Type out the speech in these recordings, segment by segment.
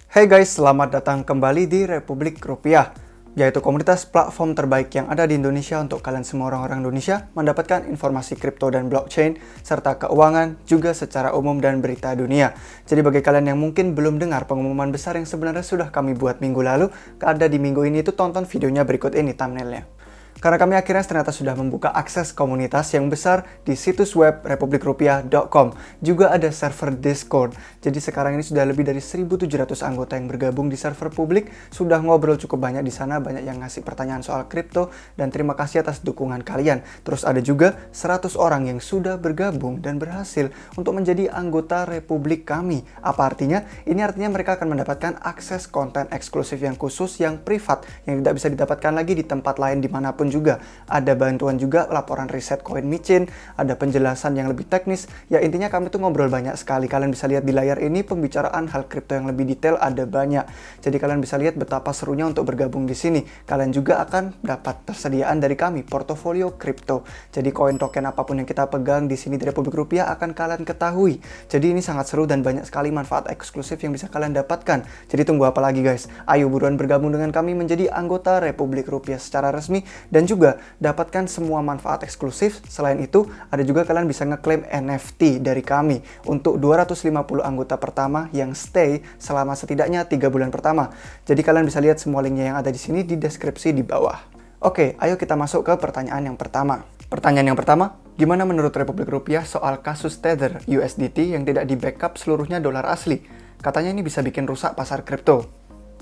Hey guys, selamat datang kembali di Republik Rupiah, yaitu komunitas platform terbaik yang ada di Indonesia untuk kalian semua orang-orang Indonesia mendapatkan informasi kripto dan blockchain, serta keuangan, juga secara umum dan berita dunia. Jadi bagi kalian yang mungkin belum dengar pengumuman besar yang sebenarnya sudah kami buat minggu lalu, ada di minggu ini itu tonton videonya berikut ini thumbnailnya. Karena kami akhirnya ternyata sudah membuka akses komunitas yang besar di situs web republikrupiah.com. Juga ada server Discord. Jadi sekarang ini sudah lebih dari 1.700 anggota yang bergabung di server publik. Sudah ngobrol cukup banyak di sana, banyak yang ngasih pertanyaan soal kripto. Dan terima kasih atas dukungan kalian. Terus ada juga 100 orang yang sudah bergabung dan berhasil untuk menjadi anggota Republik kami. Apa artinya? Ini artinya mereka akan mendapatkan akses konten eksklusif yang khusus, yang privat, yang tidak bisa didapatkan lagi di tempat lain dimanapun juga. Ada bantuan juga laporan riset koin micin, ada penjelasan yang lebih teknis. Ya intinya kami tuh ngobrol banyak sekali. Kalian bisa lihat di layar ini pembicaraan hal kripto yang lebih detail ada banyak. Jadi kalian bisa lihat betapa serunya untuk bergabung di sini. Kalian juga akan dapat tersediaan dari kami portofolio kripto. Jadi koin token apapun yang kita pegang di sini di Republik Rupiah akan kalian ketahui. Jadi ini sangat seru dan banyak sekali manfaat eksklusif yang bisa kalian dapatkan. Jadi tunggu apa lagi guys? Ayo buruan bergabung dengan kami menjadi anggota Republik Rupiah secara resmi. Dan juga dapatkan semua manfaat eksklusif. Selain itu, ada juga kalian bisa ngeklaim NFT dari kami untuk 250 anggota pertama yang stay selama setidaknya 3 bulan pertama. Jadi kalian bisa lihat semua linknya yang ada di sini di deskripsi di bawah. Oke, ayo kita masuk ke pertanyaan yang pertama. Pertanyaan yang pertama, gimana menurut Republik Rupiah soal kasus Tether USDT yang tidak di-backup seluruhnya dolar asli? Katanya ini bisa bikin rusak pasar kripto.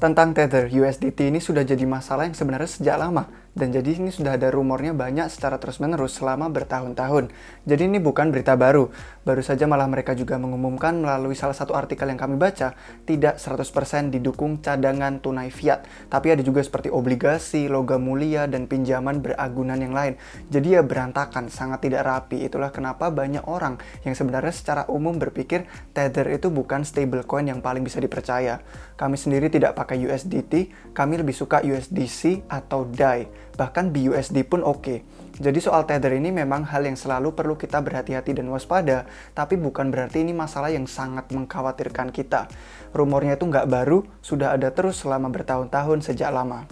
Tentang Tether USDT ini sudah jadi masalah yang sebenarnya sejak lama. Dan jadi ini sudah ada rumornya banyak secara terus-menerus selama bertahun-tahun. Jadi ini bukan berita baru. Baru saja malah mereka juga mengumumkan melalui salah satu artikel yang kami baca, tidak 100% didukung cadangan tunai fiat. Tapi ada juga seperti obligasi, logam mulia, dan pinjaman beragunan yang lain. Jadi ya berantakan, sangat tidak rapi. Itulah kenapa banyak orang yang sebenarnya secara umum berpikir Tether itu bukan stablecoin yang paling bisa dipercaya. Kami sendiri tidak pakai USDT, kami lebih suka USDC atau DAI. Bahkan BUSD pun oke. Jadi soal Tether ini memang hal yang selalu perlu kita berhati-hati dan waspada, tapi bukan berarti ini masalah yang sangat mengkhawatirkan kita. Rumornya itu nggak baru, sudah ada terus selama bertahun-tahun sejak lama.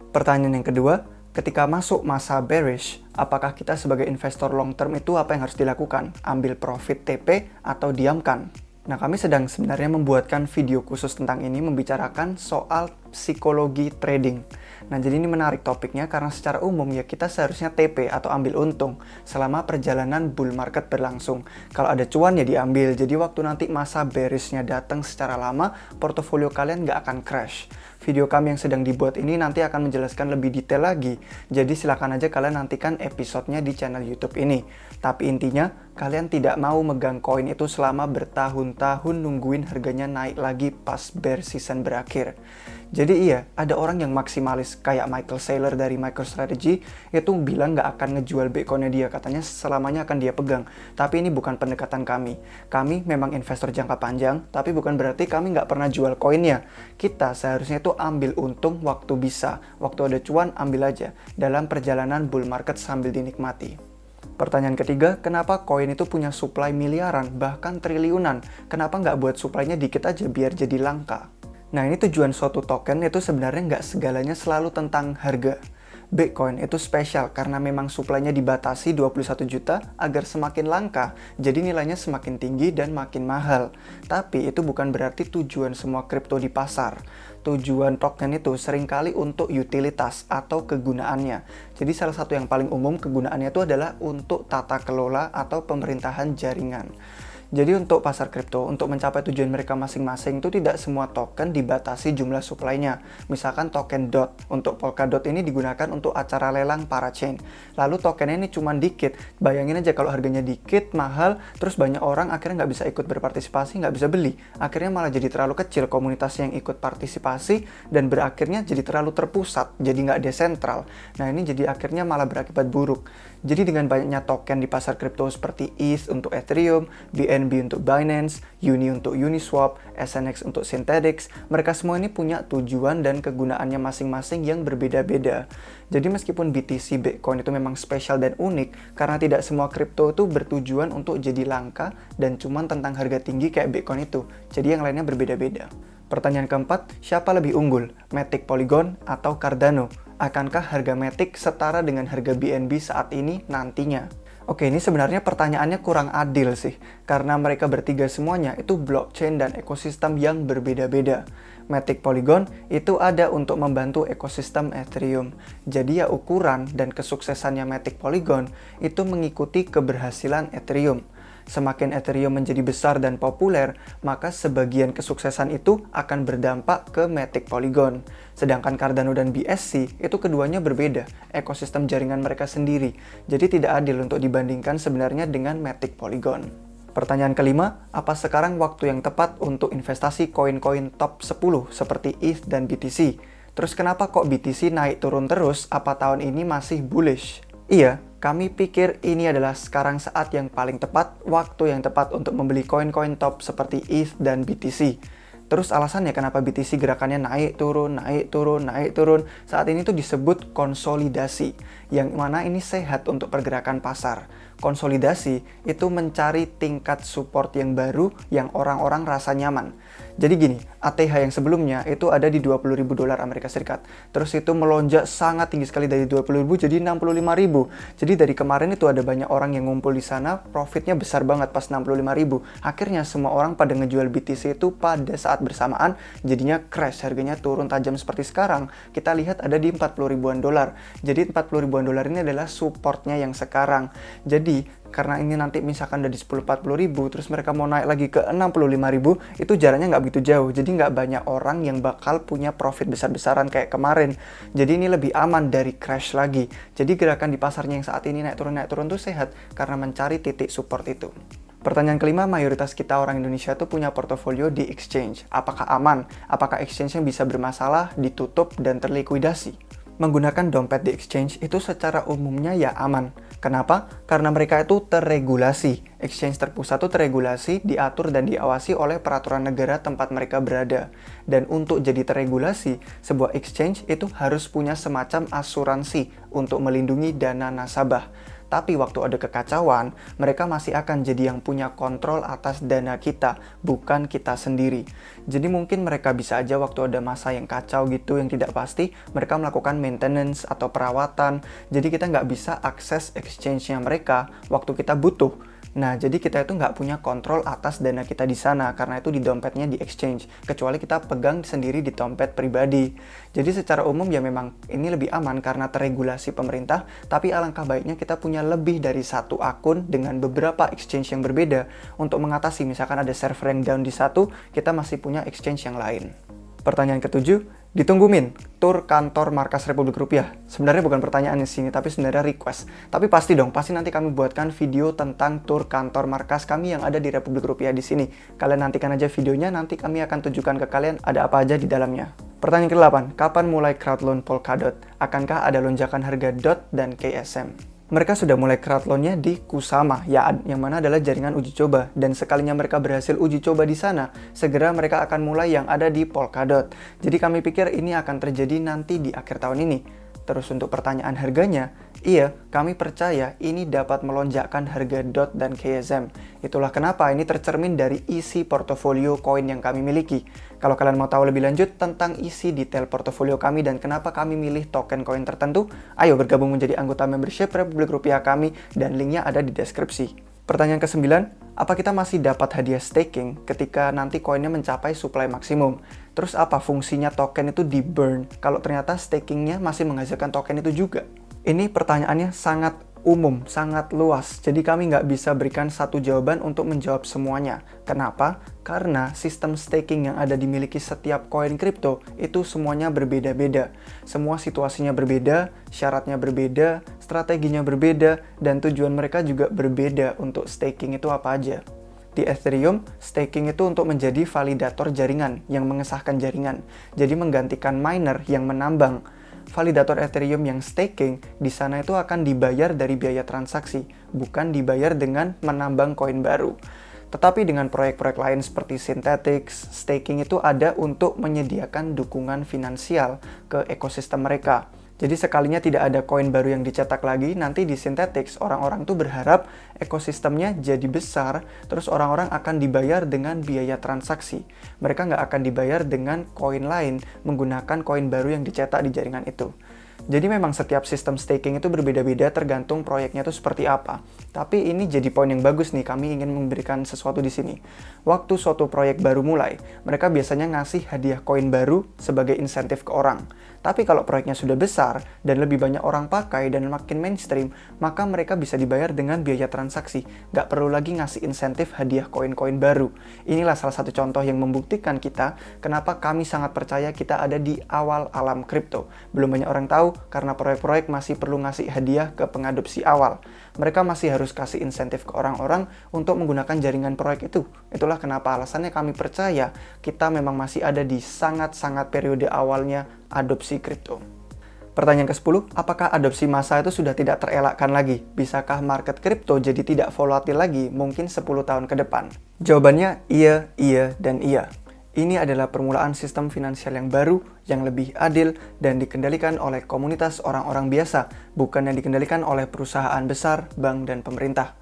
Pertanyaan yang kedua, ketika masuk masa bearish, apakah kita sebagai investor long term itu apa yang harus dilakukan? Ambil profit TP atau diamkan? Nah, kami sedang sebenarnya membuatkan video khusus tentang ini, membicarakan soal psikologi trading. Nah, jadi ini menarik topiknya karena secara umum ya kita seharusnya TP atau ambil untung selama perjalanan bull market berlangsung. Kalau ada cuan ya diambil, jadi waktu nanti masa bearishnya datang secara lama, portofolio kalian nggak akan crash. Video kami yang sedang dibuat ini nanti akan menjelaskan lebih detail lagi, jadi silakan aja kalian nantikan episodenya di channel YouTube ini. Tapi intinya, kalian tidak mau megang koin itu selama bertahun-tahun nungguin harganya naik lagi pas bear season berakhir. Jadi iya, ada orang yang maksimalis kayak Michael Saylor dari MicroStrategy itu bilang nggak akan ngejual Bitcoin-nya dia, katanya selamanya akan dia pegang. Tapi ini bukan pendekatan kami. Kami memang investor jangka panjang, tapi bukan berarti kami nggak pernah jual koinnya. Kita seharusnya itu ambil untung waktu bisa. Waktu ada cuan, ambil aja. Dalam perjalanan bull market sambil dinikmati. Pertanyaan ketiga, kenapa koin itu punya supply miliaran, bahkan triliunan? Kenapa nggak buat supply-nya dikit aja biar jadi langka? Nah, ini tujuan suatu token itu sebenarnya nggak segalanya selalu tentang harga. Bitcoin itu spesial karena memang suplainya dibatasi 21 juta agar semakin langka, jadi nilainya semakin tinggi dan makin mahal. Tapi itu bukan berarti tujuan semua kripto di pasar. Tujuan token itu seringkali untuk utilitas atau kegunaannya. Jadi salah satu yang paling umum kegunaannya itu adalah untuk tata kelola atau pemerintahan jaringan. Jadi untuk pasar kripto, untuk mencapai tujuan mereka masing-masing itu tidak semua token dibatasi jumlah supply-nya. Misalkan token DOT, untuk Polkadot ini digunakan untuk acara lelang parachain. Lalu tokennya ini cuma dikit, bayangin aja kalau harganya dikit, mahal, terus banyak orang akhirnya nggak bisa ikut berpartisipasi, nggak bisa beli. Akhirnya malah jadi terlalu kecil komunitas yang ikut partisipasi, dan berakhirnya jadi terlalu terpusat, jadi nggak desentral. Nah ini jadi akhirnya malah berakibat buruk. Jadi dengan banyaknya token di pasar kripto seperti ETH untuk Ethereum, BNB untuk Binance, Uni untuk Uniswap, SNX untuk Synthetix, mereka semua ini punya tujuan dan kegunaannya masing-masing yang berbeda-beda. Jadi meskipun BTC Bitcoin itu memang spesial dan unik, karena tidak semua kripto itu bertujuan untuk jadi langka dan cuman tentang harga tinggi kayak Bitcoin itu. Jadi yang lainnya berbeda-beda. Pertanyaan keempat, siapa lebih unggul, Matic Polygon atau Cardano? Akankah harga Matic setara dengan harga BNB saat ini nantinya? Oke, ini sebenarnya pertanyaannya kurang adil sih, karena mereka bertiga semuanya itu blockchain dan ekosistem yang berbeda-beda. Matic Polygon itu ada untuk membantu ekosistem Ethereum. Jadi ya ukuran dan kesuksesannya Matic Polygon itu mengikuti keberhasilan Ethereum. Semakin Ethereum menjadi besar dan populer, maka sebagian kesuksesan itu akan berdampak ke Matic Polygon. Sedangkan Cardano dan BSC itu keduanya berbeda, ekosistem jaringan mereka sendiri. Jadi tidak adil untuk dibandingkan sebenarnya dengan Matic Polygon. Pertanyaan kelima, apa sekarang waktu yang tepat untuk investasi koin-koin top 10 seperti ETH dan BTC? Terus kenapa kok BTC naik turun terus, apa tahun ini masih bullish? Iya, kami pikir ini adalah sekarang saat yang paling tepat, waktu yang tepat untuk membeli koin-koin top seperti ETH dan BTC. Terus alasannya kenapa BTC gerakannya naik turun, naik turun, naik turun, saat ini tuh disebut konsolidasi, yang mana ini sehat untuk pergerakan pasar. Konsolidasi itu mencari tingkat support yang baru yang orang-orang rasa nyaman. Jadi gini, ATH yang sebelumnya itu ada di $20.000 Amerika Serikat. Terus itu melonjak sangat tinggi sekali dari 20.000 jadi 65.000. Jadi dari kemarin itu ada banyak orang yang ngumpul di sana, profitnya besar banget pas 65.000. Akhirnya semua orang pada ngejual BTC itu pada saat bersamaan, jadinya crash, harganya turun tajam seperti sekarang. Kita lihat ada di 40 ribuan dolar. Jadi 40 ribuan dolar ini adalah supportnya yang sekarang. Jadi karena ini nanti misalkan udah di 10-40 ribu, terus mereka mau naik lagi ke 65 ribu, itu jaraknya nggak begitu jauh. Jadi nggak banyak orang yang bakal punya profit besar-besaran kayak kemarin. Jadi ini lebih aman dari crash lagi. Jadi gerakan di pasarnya yang saat ini naik turun tuh sehat karena mencari titik support itu. Pertanyaan kelima, mayoritas kita orang Indonesia tuh punya portofolio di exchange. Apakah aman? Apakah exchange yang bisa bermasalah, ditutup, dan terlikuidasi? Menggunakan dompet di exchange itu secara umumnya ya aman. Kenapa? Karena mereka itu terregulasi. Exchange terpusat itu terregulasi, diatur dan diawasi oleh peraturan negara tempat mereka berada. Dan untuk jadi terregulasi, sebuah exchange itu harus punya semacam asuransi untuk melindungi dana nasabah. Tapi waktu ada kekacauan, mereka masih akan jadi yang punya kontrol atas dana kita, bukan kita sendiri. Jadi mungkin mereka bisa aja waktu ada masa yang kacau gitu, yang tidak pasti, mereka melakukan maintenance atau perawatan. Jadi kita nggak bisa akses exchange-nya mereka waktu kita butuh. Nah, jadi kita itu nggak punya kontrol atas dana kita di sana, karena itu di dompetnya di exchange, kecuali kita pegang sendiri di dompet pribadi. Jadi secara umum ya memang ini lebih aman karena terregulasi pemerintah, tapi alangkah baiknya kita punya lebih dari satu akun dengan beberapa exchange yang berbeda, untuk mengatasi misalkan ada server yang down di satu, kita masih punya exchange yang lain. Pertanyaan ketujuh, ditunggu Min, tur kantor markas Republik Rupiah. Sebenarnya bukan pertanyaan di sini, tapi sebenarnya request. Tapi pasti dong, pasti nanti kami buatkan video tentang tur kantor markas kami yang ada di Republik Rupiah di sini. Kalian nantikan aja videonya, nanti kami akan tunjukkan ke kalian ada apa aja di dalamnya. Pertanyaan ke-8, kapan mulai crowdloan Polkadot? Akankah ada lonjakan harga DOT dan KSM? Mereka sudah mulai crowdloan-nya di Kusama, yang mana adalah jaringan uji coba. Dan sekalinya mereka berhasil uji coba di sana, segera mereka akan mulai yang ada di Polkadot. Jadi kami pikir ini akan terjadi nanti di akhir tahun ini. Terus untuk pertanyaan harganya, iya, kami percaya ini dapat melonjakkan harga DOT dan KSM. Itulah kenapa ini tercermin dari isi portofolio koin yang kami miliki. Kalau kalian mau tahu lebih lanjut tentang isi detail portofolio kami dan kenapa kami milih token koin tertentu, ayo bergabung menjadi anggota membership Republik Rupiah kami dan linknya ada di deskripsi. Pertanyaan ke-9, apa kita masih dapat hadiah staking ketika nanti koinnya mencapai supply maksimum? Terus apa fungsinya token itu di burn kalau ternyata stakingnya masih menghasilkan token itu juga? Ini pertanyaannya sangat umum, sangat luas. Jadi kami nggak bisa berikan satu jawaban untuk menjawab semuanya. Kenapa? Karena sistem staking yang ada dimiliki setiap koin kripto itu semuanya berbeda-beda. Semua situasinya berbeda, syaratnya berbeda, strateginya berbeda, dan tujuan mereka juga berbeda untuk staking itu apa aja. Di Ethereum, staking itu untuk menjadi validator jaringan yang mengesahkan jaringan. Jadi menggantikan miner yang menambang. Validator Ethereum yang staking di sana itu akan dibayar dari biaya transaksi, bukan dibayar dengan menambang koin baru. Tetapi dengan proyek-proyek lain seperti Synthetix, staking itu ada untuk menyediakan dukungan finansial ke ekosistem mereka. Jadi sekalinya tidak ada koin baru yang dicetak lagi, nanti di Synthetix orang-orang tuh berharap ekosistemnya jadi besar, terus orang-orang akan dibayar dengan biaya transaksi. Mereka nggak akan dibayar dengan koin lain menggunakan koin baru yang dicetak di jaringan itu. Jadi memang setiap sistem staking itu berbeda-beda tergantung proyeknya itu seperti apa. Tapi ini jadi poin yang bagus nih, kami ingin memberikan sesuatu di sini. Waktu suatu proyek baru mulai, mereka biasanya ngasih hadiah koin baru sebagai insentif ke orang. Tapi kalau proyeknya sudah besar dan lebih banyak orang pakai dan makin mainstream, maka mereka bisa dibayar dengan biaya transaksi. Nggak perlu lagi ngasih insentif hadiah koin-koin baru. Inilah salah satu contoh yang membuktikan kita kenapa kami sangat percaya kita ada di awal alam kripto. Belum banyak orang tahu karena proyek-proyek masih perlu ngasih hadiah ke pengadopsi awal. Mereka masih harus kasih insentif ke orang-orang untuk menggunakan jaringan proyek itu. Itulah kenapa alasannya kami percaya kita memang masih ada di sangat-sangat periode awalnya adopsi kripto. Pertanyaan ke-10, apakah adopsi massa itu sudah tidak terelakkan lagi? Bisakah market kripto jadi tidak volatil lagi mungkin 10 tahun ke depan? Jawabannya iya, iya, dan iya. Ini adalah permulaan sistem finansial yang baru, yang lebih adil, dan dikendalikan oleh komunitas orang-orang biasa, bukan yang dikendalikan oleh perusahaan besar, bank, dan pemerintah.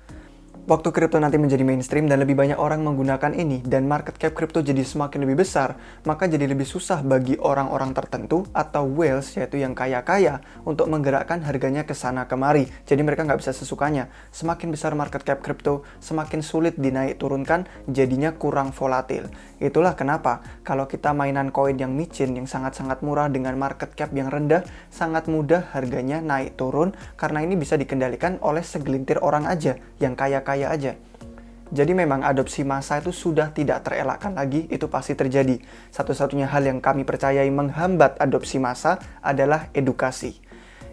Waktu kripto nanti menjadi mainstream dan lebih banyak orang menggunakan ini dan market cap kripto jadi semakin lebih besar, maka jadi lebih susah bagi orang-orang tertentu atau whales, yaitu yang kaya-kaya, untuk menggerakkan harganya ke sana kemari. Jadi mereka nggak bisa sesukanya. Semakin besar market cap kripto, semakin sulit dinaik turunkan, jadinya kurang volatil. Itulah kenapa kalau kita mainan koin yang micin yang sangat-sangat murah dengan market cap yang rendah, sangat mudah harganya naik turun karena ini bisa dikendalikan oleh segelintir orang aja yang kaya-kaya aja. Jadi memang adopsi massa itu sudah tidak terelakkan lagi, itu pasti terjadi. Satu-satunya hal yang kami percayai menghambat adopsi massa adalah edukasi.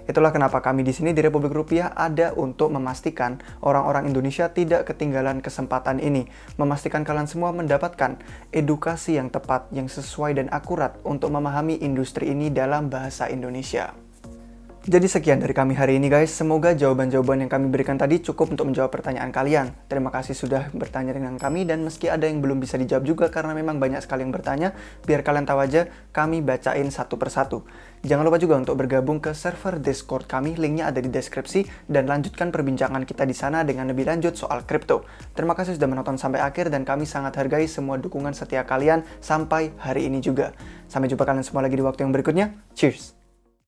Itulah kenapa kami di sini di Republik Rupiah ada untuk memastikan orang-orang Indonesia tidak ketinggalan kesempatan ini. Memastikan kalian semua mendapatkan edukasi yang tepat, yang sesuai dan akurat untuk memahami industri ini dalam bahasa Indonesia. Jadi sekian dari kami hari ini guys, semoga jawaban-jawaban yang kami berikan tadi cukup untuk menjawab pertanyaan kalian. Terima kasih sudah bertanya dengan kami dan meski ada yang belum bisa dijawab juga karena memang banyak sekali yang bertanya, biar kalian tahu aja kami bacain satu persatu. Jangan lupa juga untuk bergabung ke server Discord kami, linknya ada di deskripsi dan lanjutkan perbincangan kita di sana dengan lebih lanjut soal kripto. Terima kasih sudah menonton sampai akhir dan kami sangat hargai semua dukungan setia kalian sampai hari ini juga. Sampai jumpa kalian semua lagi di waktu yang berikutnya. Cheers!